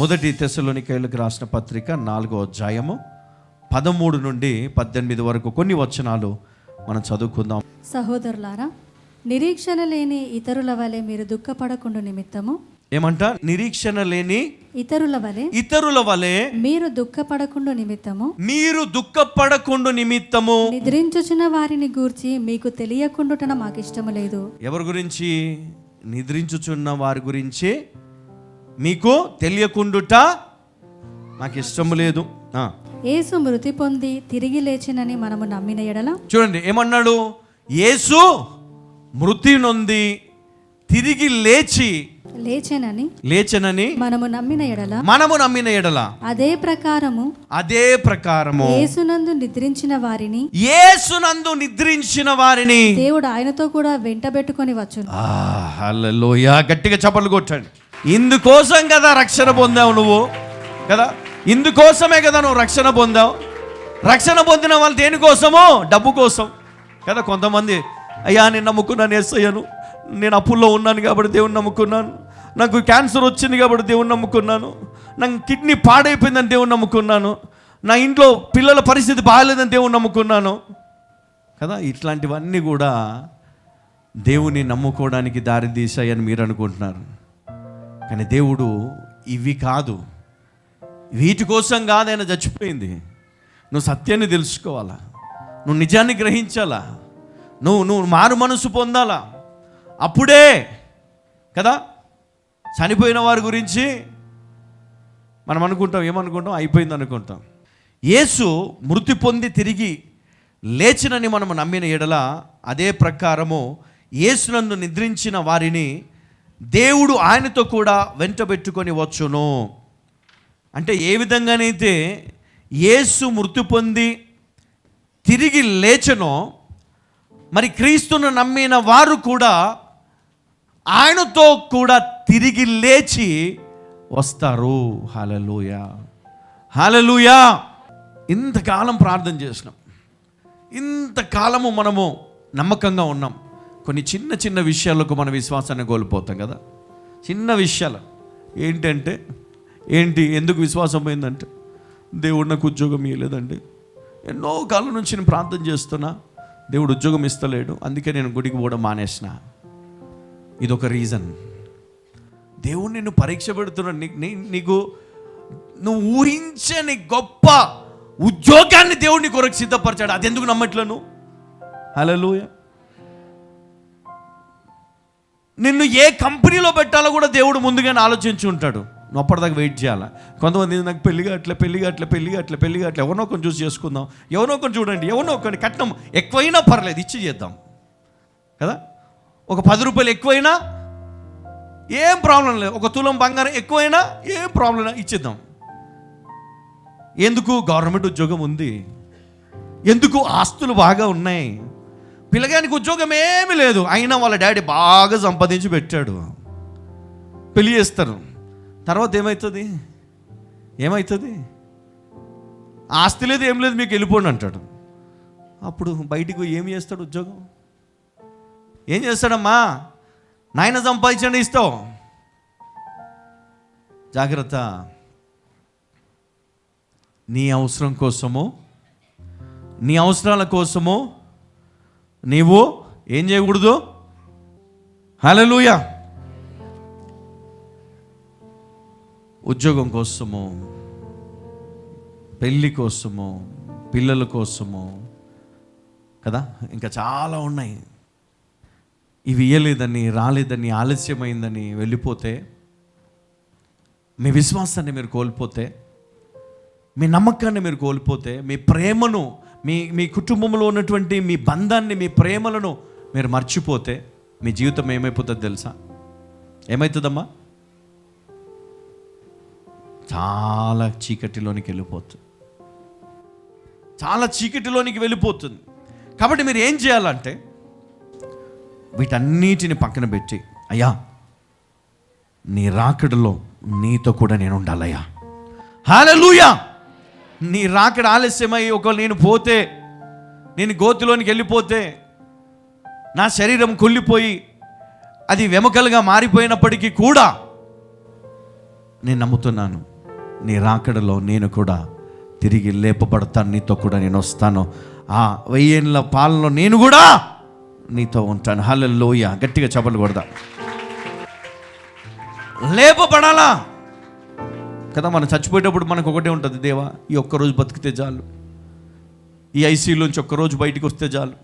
మొదటి తెస్సలోనికైయులకు రాసిన పత్రిక 4వ అధ్యాయము 13 నుండి 18 వరకు కొన్ని వచనాలు మనం చదువుకుందాం. సహోదరులారా, నిరీక్షణ లేని ఇతరుల వలె మీరు దుఃఖపడకుండా నిమిత్తము. ఏమంట? నిరీక్షణ లేని ఇతరుల వలె మీరు దుఃఖపడకుండా నిమిత్తము నిద్రించుచున్న వారిని గూర్చి మీకు తెలియకుండుట మాకు ఇష్టము లేదు. ఎవరి గురించి? నిద్రించుచున్న వారి గురించి మీకు తెలియకుండుట నాకు ఇష్టము లేదు. యేసు మృతి పొంది తిరిగి లేచినని మనము నమ్మిన ఎడల. చూడండి ఏమన్నాడు? యేసు మృతి నొంది తిరిగి లేచెనని మనము నమ్మిన ఎడల అదే ప్రకారము యేసునందు నిద్రించిన వారిని దేవుడు ఆయనతో కూడా వెంటబెట్టుకొని వచ్చును. హల్లెలూయా! గట్టిగా చప్పట్లు కొట్టండి. ఇందుకోసం కదా రక్షణ పొందావు నువ్వు కదా, ఇందుకోసమే కదా నువ్వు రక్షణ పొందావు. రక్షణ పొందిన వాళ్ళు దేనికోసమో? డబ్బు కోసం కదా. కొంతమంది, అయ్యా నేను నమ్ముకున్నాను యేసయ్యను, నేను అప్పుల్లో ఉన్నాను కాబట్టి దేవుని నమ్ముకున్నాను, నాకు క్యాన్సర్ వచ్చింది కాబట్టి దేవుని నమ్ముకున్నాను, నాకు కిడ్నీ పాడైపోయిందని దేవుని నమ్ముకున్నాను, నా ఇంట్లో పిల్లల పరిస్థితి బాగాలేదని దేవుని నమ్ముకున్నాను కదా. ఇట్లాంటివన్నీ కూడా దేవుని నమ్ముకోవడానికి దారి తీసాయని మీరు అనుకుంటున్నారు. కానీ దేవుడు ఇవి కాదు, వీటి కోసం కాదు ఆయన చచ్చిపోయింది. నువ్వు సత్యాన్ని తెలుసుకోవాలా, నువ్వు నిజాన్ని గ్రహించాలా, నువ్వు మారు మనసు పొందాలా. అప్పుడే కదా. చనిపోయిన వారి గురించి మనం అనుకుంటాం, ఏమనుకుంటాం? అయిపోయింది అనుకుంటాం. యేసు మృతి పొంది తిరిగి లేచినని మనం నమ్మిన ఎడల అదే ప్రకారము యేసునందు నిద్రించిన వారిని దేవుడు ఆయనతో కూడా వెంటబెట్టుకొని వచ్చును. అంటే ఏ విధంగానైతే యేసు మృతి పొంది తిరిగి లేచనో, మరి క్రీస్తును నమ్మిన వారు కూడా ఆయనతో కూడా తిరిగి లేచి వస్తారు. హల్లెలూయా, హల్లెలూయా. ఇంతకాలం ప్రార్థన చేసినాం, ఇంతకాలము మనము నమ్మకంగా ఉన్నాం. కొన్ని చిన్న చిన్న విషయాలకు మన విశ్వాసాన్ని కోల్పోతాం కదా. చిన్న విషయాలు ఎందుకు విశ్వాసం పోయిందంటే, దేవుడు నాకు ఉద్యోగం ఇవ్వలేదండి, ఎన్నో కాలం నుంచి నేను ప్రార్థన చేస్తున్నా, దేవుడు ఉద్యోగం ఇస్తలేడు, అందుకే నేను గుడికి పోవడం మానేసిన. ఇదొక రీజన్. దేవుడు నిన్ను పరీక్ష పెడుతున్నాడు. నీకు నువ్వు ఊహించని గొప్ప ఉద్యోగాన్ని దేవుడు నీ కొరకు సిద్ధపరిచాడు. అది ఎందుకు నమ్మట్లను? హల్లెలూయా. నిన్ను ఏ కంపెనీలో పెట్టాలో కూడా దేవుడు ముందుగానే ఆలోచించి ఉంటాడు. నువ్వు అప్పటిదాకా వెయిట్ చేయాలా. కొంతమంది నాకు పెళ్ళిగా అట్లా ఎవరినో ఒకరిని చూసి చేసుకుందాం, ఎవరినో ఒకరిని చూడండి, ఎవరినో ఒకరిని కట్నం ఎక్కువైనా పర్లేదు ఇచ్చి చేద్దాం కదా. ఒక 10 రూపాయలు ఎక్కువైనా ఏం ప్రాబ్లం లేదు, ఒక తులం బంగారం ఎక్కువైనా ఏం ప్రాబ్లం లేదు, ఇచ్చేద్దాం. ఎందుకు? గవర్నమెంట్ ఉద్యోగం ఉంది, ఎందుకు? ఆస్తులు బాగా ఉన్నాయి, పిల్లగానికి ఉద్యోగం ఏమీ లేదు, అయినా వాళ్ళ డాడీ బాగా సంపాదించి పెట్టాడు. పెళ్లి చేస్తారు. తర్వాత ఏమవుతుంది? ఆస్తి లేదు, ఏం లేదు, మీకు వెళ్ళిపోండి అంటాడు. అప్పుడు బయటికి ఏం చేస్తాడు? ఉద్యోగం ఏం చేస్తాడమ్మా? నాయన సంపాదించండి ఇస్తావు. జాగ్రత్త. నీ అవసరం కోసమో, నీ అవసరాల కోసమో నీవు ఏం చేయకూడదు. హల్లెలూయా. ఉద్యోగం కోసమో, పెళ్ళి కోసమో, పిల్లల కోసమో కదా, ఇంకా చాలా ఉన్నాయి. ఇవి ఇయ్యలేదని, రాలేదని, ఆలస్యమైందని వెళ్ళిపోతే, మీ విశ్వాసాన్ని మీరు కోల్పోతే, మీ నమ్మకాన్ని మీరు కోల్పోతే, మీ ప్రేమను, మీ కుటుంబంలో ఉన్నటువంటి మీ బంధాన్ని, మీ ప్రేమలను మీరు మర్చిపోతే, మీ జీవితం ఏమైపోతుందో తెలుసా? ఏమవుతుందమ్మా? చాలా చీకటిలోనికి వెళ్ళిపోతుంది. కాబట్టి మీరు ఏం చేయాలంటే, వీటన్నిటిని పక్కన పెట్టి, అయ్యా నీ రాకడలో నీతో కూడా నేను ఉండాలయ్యా. హల్లెలూయా. నీ రాకడ ఆలస్యమై ఒకవేళ నేను గోతిలోనికి వెళ్ళిపోతే, నా శరీరం కుళ్ళిపోయి అది వెముకలుగా మారిపోయినప్పటికీ కూడా నేను నమ్ముతున్నాను నీ రాకడలో నేను కూడా తిరిగి లేపబడతాను, నీతో కూడా నేను వస్తాను. ఆ 1000 ఏళ్ళ పాలనలో నేను కూడా నీతో ఉంటాను. హల్లెలూయా. గట్టిగా చప్పట్లు కొడదాం. లేపబడాలా కదా. మనం చచ్చిపోయేటప్పుడు మనకు ఒకటే ఉంటుంది, దేవా ఈ ఒక్కరోజు బతికితే చాలు, ఈ ఐసీయూలోంచి ఒక్కరోజు బయటికి వస్తే చాలు,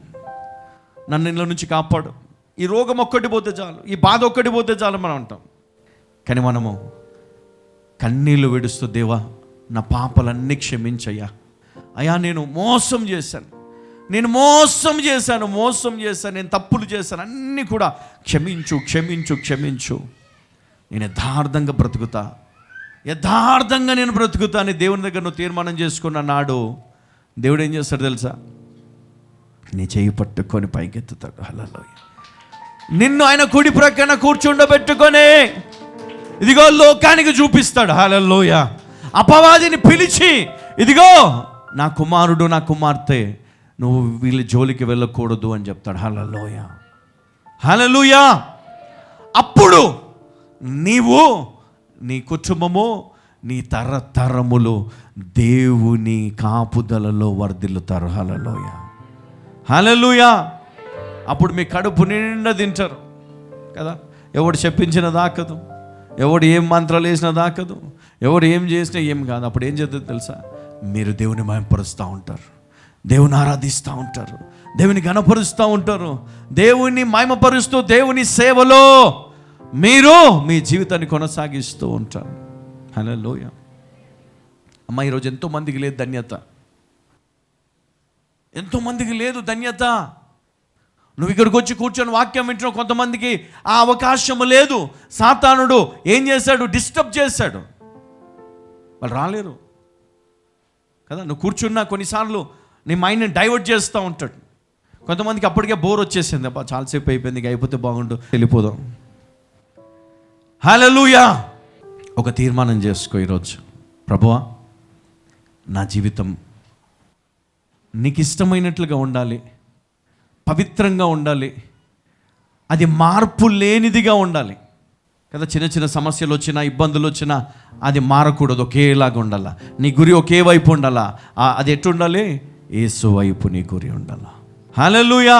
నన్ను ఇళ్ళ నుంచి కాపాడు, ఈ రోగం ఒక్కటి పోతే చాలు, ఈ బాధ ఒక్కటి పోతే చాలు మనం అంటాం. కానీ మనము కన్నీళ్ళు విడుస్తూ, దేవా నా పాపలన్నీ క్షమించయ్యా, అయ్యా నేను మోసం చేశాను, నేను తప్పులు చేశాను, అన్నీ కూడా క్షమించు. నేను యథార్థంగా నేను బ్రతుకుతా అని దేవుని దగ్గర నువ్వు తీర్మానం చేసుకున్న నాడు దేవుడు ఏం చేస్తాడు తెలుసా? నీ చేయి పట్టుకొని పైకెత్తుతాడు. హల్లెలూయా. నిన్ను ఆయన కుడి ప్రక్కన కూర్చుండబెట్టుకొని ఇదిగో లోకానికి చూపిస్తాడు. హల్లెలూయా. అపవాదిని పిలిచి, ఇదిగో నా కుమారుడు, నా కుమార్తె, నువ్వు వీళ్ళ జోలికి వెళ్ళకూడదు అని చెప్తాడు. హల్లెలూయా. అప్పుడు నీవు, నీ కుటుంబము, నీ తరతరములు దేవుని కాపుదలలో వర్ధిల్లుతారు. హల్లెలూయా. అప్పుడు మీ కడుపు నిండా తింటారు కదా. ఎవడు చెప్పించిన దాకదు, ఎవడు ఏం మంత్రాలు వేసినా దాకదు, ఎవడు ఏం చేసినా ఏం కాదు. అప్పుడు ఏం చేస్తుంది తెలుసా? మీరు దేవుని మహిమపరుస్తూ ఉంటారు, దేవుని ఆరాధిస్తూ ఉంటారు, దేవుని ఘనపరుస్తూ ఉంటారు. దేవుని మహిమపరుస్తూ దేవుని సేవలో మీరు మీ జీవితాన్ని కొనసాగిస్తూ ఉంటారు. హల్లెలూయా. అమ్మ, ఈరోజు ఎంతోమందికి లేదు ధన్యత, ఎంతోమందికి లేదు ధన్యత. నువ్వు ఇక్కడికి వచ్చి కూర్చొని వాక్యం వింటున్నావు, కొంతమందికి ఆ అవకాశం లేదు. సాతానుడు ఏం చేశాడు? డిస్టర్బ్ చేశాడు, వాళ్ళు రాలేరు కదా. నువ్వు కూర్చున్నా కొన్నిసార్లు నీ మైండ్ని డైవర్ట్ చేస్తూ ఉంటాడు. కొంతమందికి అప్పటికే బోర్ వచ్చేసింది, అబ్బా చాలాసేపు అయిపోయింది, ఇక అయిపోతే బాగుండు, వెళ్ళిపోదాం. హల్లెలూయా. ఒక తీర్మానం చేసుకో ఈరోజు, ప్రభువా నా జీవితం నీకు ఇష్టమైనట్లుగా ఉండాలి, పవిత్రంగా ఉండాలి, అది మార్పు లేనిదిగా ఉండాలి కదా. చిన్న చిన్న సమస్యలు వచ్చినా, ఇబ్బందులు వచ్చినా అది మారకూడదు, ఒకేలాగా ఉండాలా. నీ గురి ఒకే వైపు ఉండాలా. అది ఎట్టు ఉండాలి? యేసు వైపు నీ గురి ఉండాలా. హల్లెలూయా.